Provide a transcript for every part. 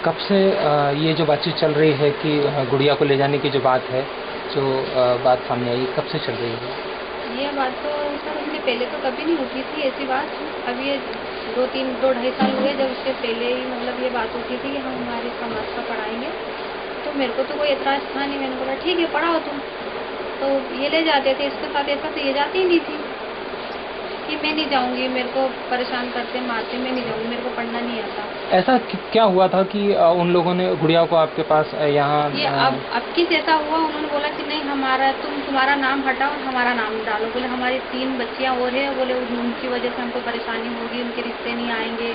कब से ये जो बातचीत चल रही है कि गुड़िया को ले जाने की जो बात है, जो बात सामने आई, कब से चल रही है? ये बात तो सर उससे पहले तो कभी नहीं होती थी ऐसी बात। अब ये 2 ढाई साल हुए जब उसके पहले ही मतलब ये बात होती थी कि हम हमारे समाज का पढ़ाएंगे। तो मेरे को तो कोई एतराज़ था नहीं, मैंने बोला ठीक है पढ़ाओ तुम। तो ये ले जाते थे, इसके साथ ऐसा तो ये जाती ही नहीं थी कि मैं नहीं जाऊँगी, मेरे को परेशान करते मारते, मैं नहीं जाऊँगी, मेरे को पढ़ना नहीं आता। ऐसा क्या हुआ था कि उन लोगों ने गुड़िया को आपके पास यहाँ ये अब किस ऐसा हुआ, उन्होंने बोला कि नहीं हमारा तुम्हारा नाम हटाओ और हमारा नाम डालो। बोले हमारी 3 बच्चियाँ और है, बोले उनकी वजह से हमको परेशानी होगी, उनके रिश्ते नहीं आएंगे।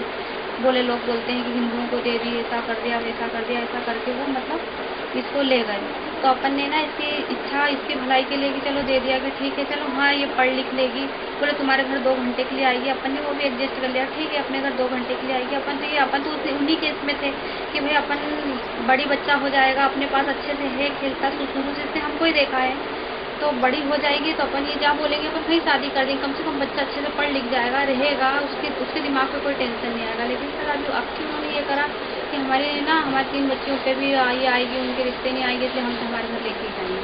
बोले लोग बोलते हैं कि हिंदुओं को दे दी, ऐसा कर दिया वैसा कर दिया, ऐसा करके वो मतलब इसको ले गए। तो अपन ने ना इसकी इच्छा इसकी भलाई के लिए कि चलो दे दिया कि ठीक है चलो हाँ ये पढ़ लिख लेगी। बोले तुम्हारे घर 2 घंटे के लिए आएगी, अपन ने वो भी एडजस्ट कर लिया, ठीक है अपने घर 2 घंटे के लिए आएगी। अपन तो उन्हीं केस में थे कि भाई अपन बड़ी बच्चा हो जाएगा, अपने पास अच्छे से है, खेलता शुरू से इसने हमको ही देखा है, तो बड़ी हो जाएगी तो अपन ये क्या बोलेंगे, अपन कहीं शादी कर देंगे, कम से कम बच्चा अच्छे से पढ़ लिख जाएगा, रहेगा, उसके दिमाग पे कोई टेंशन नहीं आएगा। लेकिन सर अब क्यों उन्होंने ये करा कि हमारी 3 बच्चियों पे भी ये आएगी, उनके रिश्ते नहीं आएंगे, इसलिए हम हमारे घर लेके जाएंगे,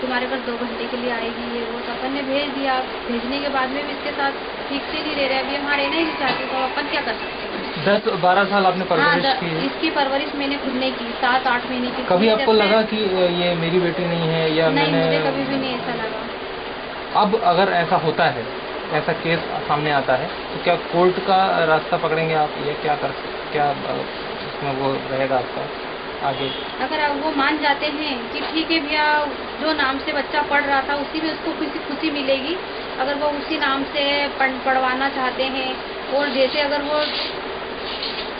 तुम्हारे घर 2 घंटे के लिए आएगी ये वो। तो अपन ने भेज दिया। भेजने के बाद में भी इसके साथ ठीक से नहीं रह रहे, अभी हम रहना ही नहीं चाहते, तो अपन क्या कर सकते हैं। 10-12 साल आपने हाँ, परवरिश की है। इसकी परवरिश मैंने खुद नहीं की, 7-8 महीने की। कभी आपको लगा कि ये मेरी बेटी नहीं है या नहीं, मैंने? मुझे कभी भी नहीं ऐसा लगा। अब अगर ऐसा होता है, ऐसा केस सामने आता है, तो क्या कोर्ट का रास्ता पकड़ेंगे आप, या क्या इसमें वो रहेगा आपका आगे? अगर अब वो मान जाते हैं कि ठीक है भैया, जो नाम से बच्चा पढ़ रहा था उसी में उसको खुशी मिलेगी, अगर वो उसी नाम से पढ़वाना चाहते हैं और जैसे अगर वो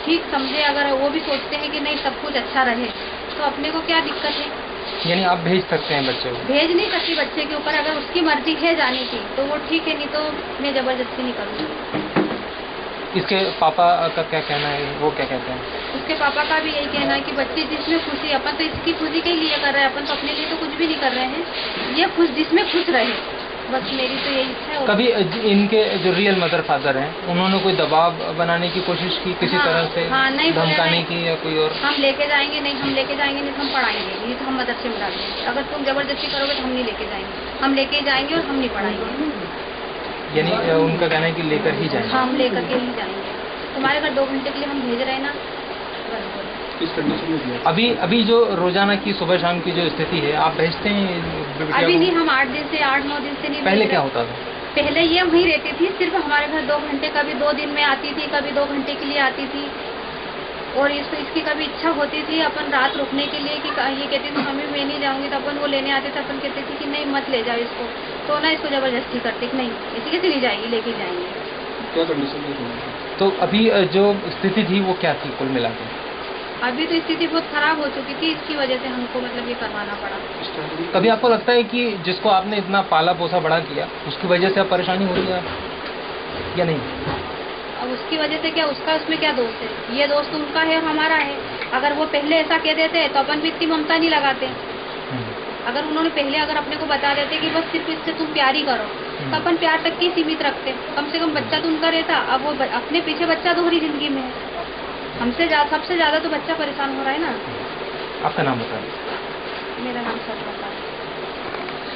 ठीक समझे, अगर वो भी सोचते हैं कि नहीं सब कुछ अच्छा रहे, तो अपने को क्या दिक्कत है। यानी आप भेज सकते हैं बच्चे को? भेज नहीं सकती बच्चे के ऊपर, अगर उसकी मर्जी है जाने की तो वो ठीक है, नहीं तो मैं ज़बरदस्ती नहीं करूँगी। इसके पापा का क्या कहना है, वो क्या कहते हैं? उसके पापा का भी यही कहना है कि बच्चे जिसमें खुशी, अपन तो इसकी खुशी के लिए कर रहे हैं, अपन तो अपने लिए तो कुछ भी नहीं कर रहे हैं, ये जिसमें खुश रहे, बस मेरी तो यही इच्छा है। कभी इनके जो रियल मदर फादर हैं, उन्होंने कोई दबाव बनाने की कोशिश की किसी तरह से? हाँ, नहीं धमकाने की या कोई और? हम लेके जाएंगे नहीं, तो हम पढ़ाएंगे नहीं, तो हम मदरसे में डाल देंगे, अगर तुम जबरदस्ती करोगे तो हम नहीं लेके जाएंगे, हम लेके जाएंगे और हम नहीं पढ़ाएंगे। यानी उनका कहना है कि लेकर ही जाएंगे? हम लेकर के ही जाएंगे, तुम्हारे घर 2 घंटे के लिए हम भेज रहे हैं ना। किस कंडीशन में दिया? अभी जो रोजाना की सुबह शाम की जो स्थिति है, आप भेजते हैं? अभी नहीं, हम 8-9 दिन से नहीं। पहले क्या होता था? पहले ये वहीं रहती थी, सिर्फ हमारे घर 2 घंटे, कभी 2 दिन में आती थी, कभी 2 घंटे के लिए आती थी। और इसकी कभी इच्छा होती थी अपन रात रुकने के लिए कि ये कहती थी मम्मी मैं नहीं जाऊंगी, तो अपन वो लेने आते थे, अपन कहते थे कि नहीं मत ले जाओ इसको, तो ना इसको जबरदस्ती करते कि नहीं ऐसी कैसे नहीं जाएगी, लेके जाएंगे। क्या कंडीशन है? तो अभी जो स्थिति थी वो क्या थी कुल मिला के? अभी तो स्थिति बहुत खराब हो चुकी थी, इसकी वजह से हमको मतलब ये करवाना पड़ा। कभी आपको लगता है कि जिसको आपने इतना पाला पोसा बड़ा किया, उसकी वजह से अब परेशानी हो रही है या नहीं? अब उसकी वजह से क्या, उसका उसमें क्या दोष है, ये दोस्त उनका है और हमारा है। अगर वो पहले ऐसा कह देते तो अपन भी इतनी ममता नहीं लगाते। अगर उन्होंने पहले अगर अपने को बता देते कि बस सिर्फ इससे तुम प्यार ही करो, तो अपन प्यार तक ही सीमित रखते, कम से कम बच्चा तो उनका रहता। अब वो अपने पीछे बच्चा दोहरी जिंदगी में है, सबसे ज्यादा तो बच्चा परेशान हो रहा है ना। आपका नाम बताइए। मेरा नाम सरपता है।